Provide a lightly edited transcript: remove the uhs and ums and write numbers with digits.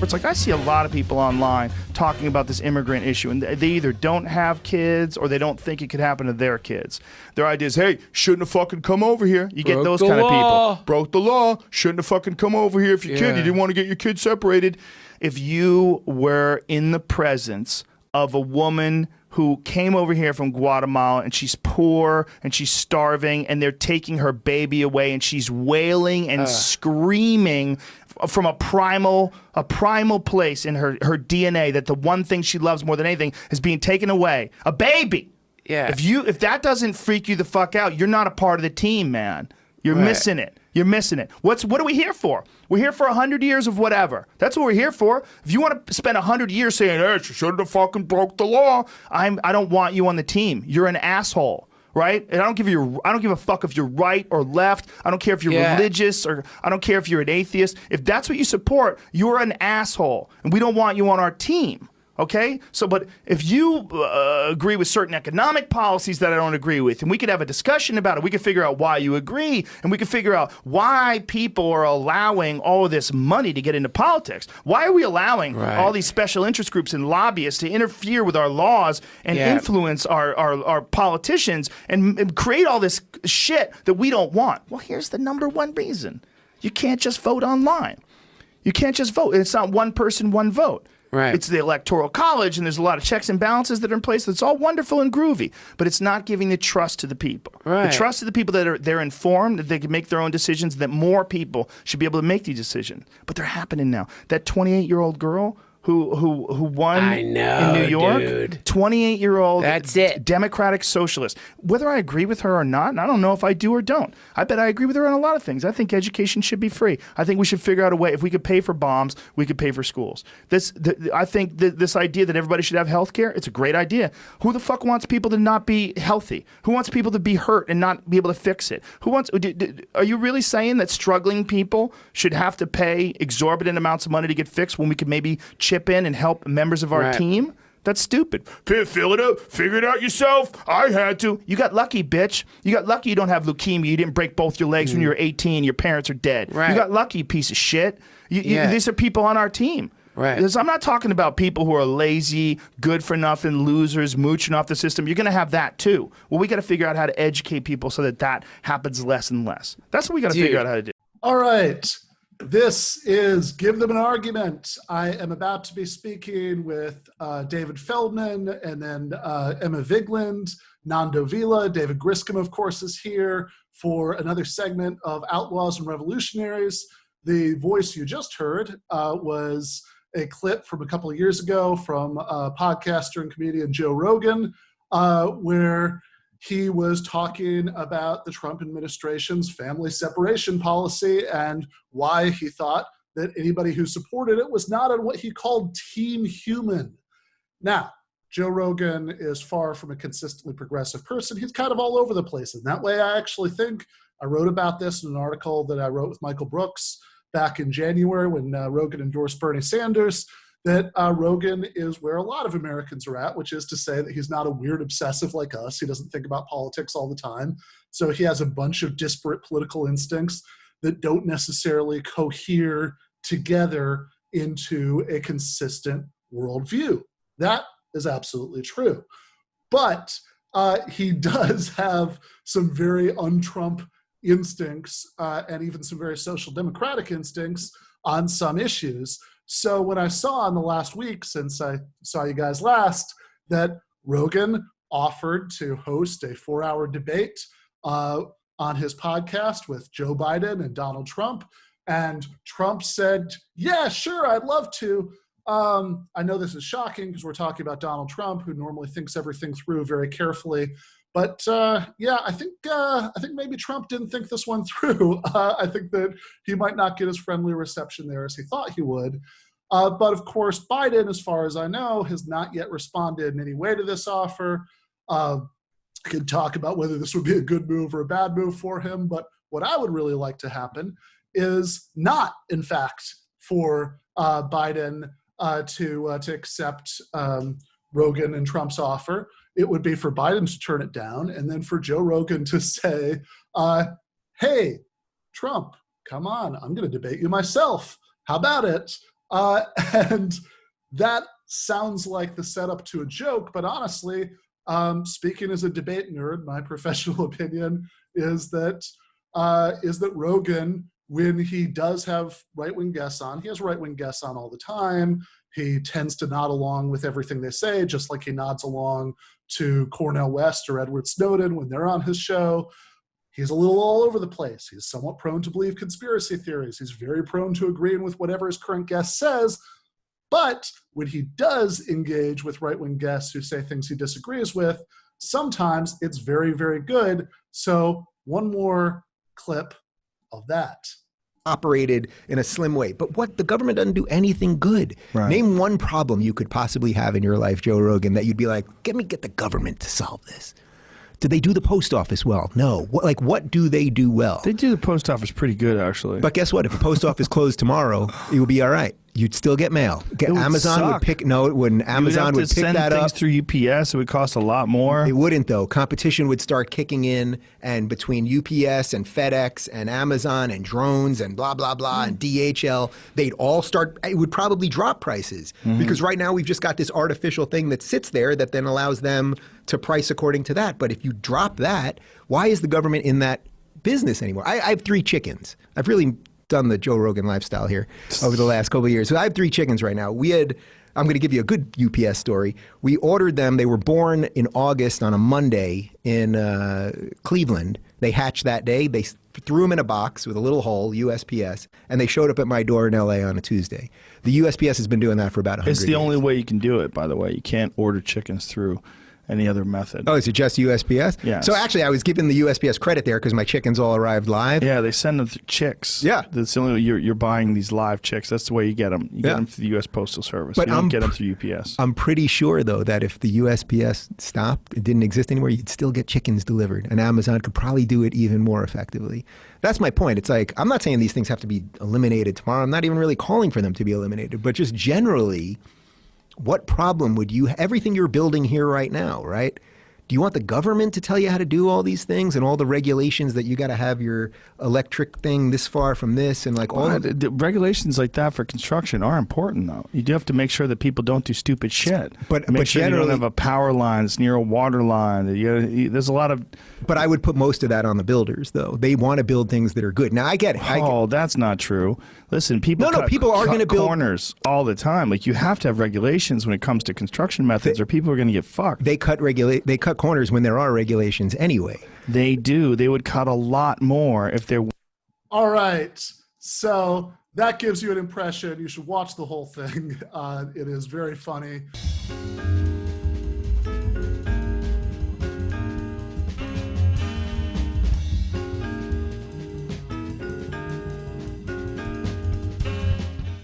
It's like I see a lot of people online talking about this immigrant issue, and they either don't have kids or they don't think it could happen to their kids. Their idea is, hey, shouldn't have fucking come over here. You get those kind of people. Broke the law. Shouldn't have fucking come over here if your kid, you didn't want to get your kid separated. If you were in the presence of a woman who came over here from Guatemala and she's poor and she's starving and they're taking her baby away and she's wailing and screaming from a primal place in her DNA that the one thing she loves more than anything is being taken away. A baby. Yeah. If that doesn't freak you the fuck out, you're not a part of the team, man. You're missing it. You're missing it. What are we here for? We're here for 100 years of whatever. That's what we're here for. If you want to spend 100 years saying, hey, she shouldn't have fucking broke the law, I don't want you on the team. You're an asshole. Right? And I don't give a fuck if you're right or left. I don't care if you're religious, or I don't care if you're an atheist. If that's what you support, you're an asshole. And we don't want you on our team. Okay? So, but if you agree with certain economic policies that I don't agree with, and we could have a discussion about it, we could figure out why you agree, and we could figure out why people are allowing all of this money to get into politics. Why are we allowing all these special interest groups and lobbyists to interfere with our laws and influence our politicians and create all this shit that we don't want? Well, here's the number one reason. You can't just vote online. You can't just vote. It's not one person, one vote. Right. It's the Electoral College, and there's a lot of checks and balances that are in place. That's all wonderful and groovy, but it's not giving the trust to the people. Right. The trust to the people that they're informed, that they can make their own decisions, that more people should be able to make these decisions. But they're happening now. That 28-year-old girl who won in New York, dude. 28-year-old That's it. Democratic socialist. Whether I agree with her or not, and I don't know if I do or don't. I bet I agree with her on a lot of things. I think education should be free. I think we should figure out a way. If we could pay for bombs, we could pay for schools. I think this idea that everybody should have health care, it's a great idea. Who the fuck wants people to not be healthy? Who wants people to be hurt and not be able to fix it? Are you really saying that struggling people should have to pay exorbitant amounts of money to get fixed when we could maybe chip in and help members of our team? That's stupid. Fill it up. Figure it out yourself. I had to. You got lucky, bitch. You got lucky you don't have leukemia. You didn't break both your legs when you were 18. Your parents are dead. Right. You got lucky, piece of shit. These are people on our team. Right. Because I'm not talking about people who are lazy, good for nothing, losers, mooching off the system. You're going to have that too. Well, we got to figure out how to educate people so that happens less and less. That's what we got to figure out how to do. All right. This is Give Them an Argument. I am about to be speaking with David Feldman and then Emma Vigeland, Nando Vila. David Griscom, of course, is here for another segment of Outlaws and Revolutionaries. The voice you just heard was a clip from a couple of years ago from podcaster and comedian Joe Rogan, where he was talking about the Trump administration's family separation policy and why he thought that anybody who supported it was not on what he called team human. Now, Joe Rogan is far from a consistently progressive person. He's kind of all over the place. And that way, I actually think I wrote about this in an article that I wrote with Michael Brooks back in January when Rogan endorsed Bernie Sanders, that Rogan is where a lot of Americans are at, which is to say that he's not a weird obsessive like us. He doesn't think about politics all the time. So he has a bunch of disparate political instincts that don't necessarily cohere together into a consistent worldview. That is absolutely true. But he does have some very un-Trump instincts and even some very social democratic instincts on some issues. So when I saw in the last week, since I saw you guys last, that Rogan offered to host a 4-hour debate on his podcast with Joe Biden and Donald Trump, and Trump said, yeah, sure, I'd love to. I know this is shocking because we're talking about Donald Trump, who normally thinks everything through very carefully. But yeah, I think maybe Trump didn't think this one through. I think that he might not get as friendly a reception there as he thought he would. But of course, Biden, as far as I know, has not yet responded in any way to this offer. I could talk about whether this would be a good move or a bad move for him. But what I would really like to happen is not, in fact, for Biden to accept Rogan and Trump's offer. It would be for Biden to turn it down, and then for Joe Rogan to say, hey, Trump, come on, I'm going to debate you myself. How about it? And that sounds like the setup to a joke, but honestly, speaking as a debate nerd, my professional opinion is that Rogan, when he does have right-wing guests on, he has right-wing guests on all the time. He tends to nod along with everything they say, just like he nods along to Cornel West or Edward Snowden when they're on his show. He's a little all over the place. He's somewhat prone to believe conspiracy theories. He's very prone to agreeing with whatever his current guest says. But when he does engage with right-wing guests who say things he disagrees with, sometimes it's very, very good. So one more clip of that. Operated in a slim way. But what the government doesn't do anything good. Right. Name one problem you could possibly have in your life, Joe Rogan, that you'd be like, get the government to solve this. Did they do the post office well? No. What do they do well? They do the post office pretty good, actually. But guess what? If the post office closed tomorrow, it would be all right. You'd still get mail. Amazon would pick. No, it wouldn't. Amazon would pick that up. Things through UPS. It would cost a lot more. It wouldn't, though. Competition would start kicking in, and between UPS and FedEx and Amazon and drones and blah blah blah and DHL, they'd all start. It would probably drop prices because right now we've just got this artificial thing that sits there that then allows them to price according to that. But if you drop that, why is the government in that business anymore? I have 3 chickens. I've really done the Joe Rogan lifestyle here over the last couple of years. So I have 3 chickens right now. I'm going to give you a good UPS story. We ordered them. They were born in August on a Monday in Cleveland. They hatched that day. They threw them in a box with a little hole, USPS, and they showed up at my door in LA on a Tuesday. The USPS has been doing that for about 100 years. It's the only way you can do it, by the way. You can't order chickens through any other method. Oh, is it just USPS? Yeah. So actually, I was giving the USPS credit there because my chickens all arrived live. Yeah, they send them through chicks. Yeah. That's the only way you're buying these live chicks. That's the way you get them. You get them through the U.S. Postal Service. But you don't get them through UPS. I'm pretty sure, though, that if the USPS stopped, it didn't exist anymore, you'd still get chickens delivered. And Amazon could probably do it even more effectively. That's my point. It's like, I'm not saying these things have to be eliminated tomorrow. I'm not even really calling for them to be eliminated. But just generally, what problem would you, everything you're building here right now, right? Do you want the government to tell you how to do all these things and all the regulations that you got to have your electric thing this far from this and like all the regulations like that for construction are important, though. You do have to make sure that people don't do stupid shit. But make sure generally, you don't have a power line that's near a water line. There's a lot of. But I would put most of that on the builders, though. They want to build things that are good. Now I get it. That's not true. Listen, people. People are going to build corners all the time. Like you have to have regulations when it comes to construction methods, or people are going to get fucked. They cut corners when there are regulations anyway. They do. They would cut a lot more if there. All right. So that gives you an impression. You should watch the whole thing. It is very funny.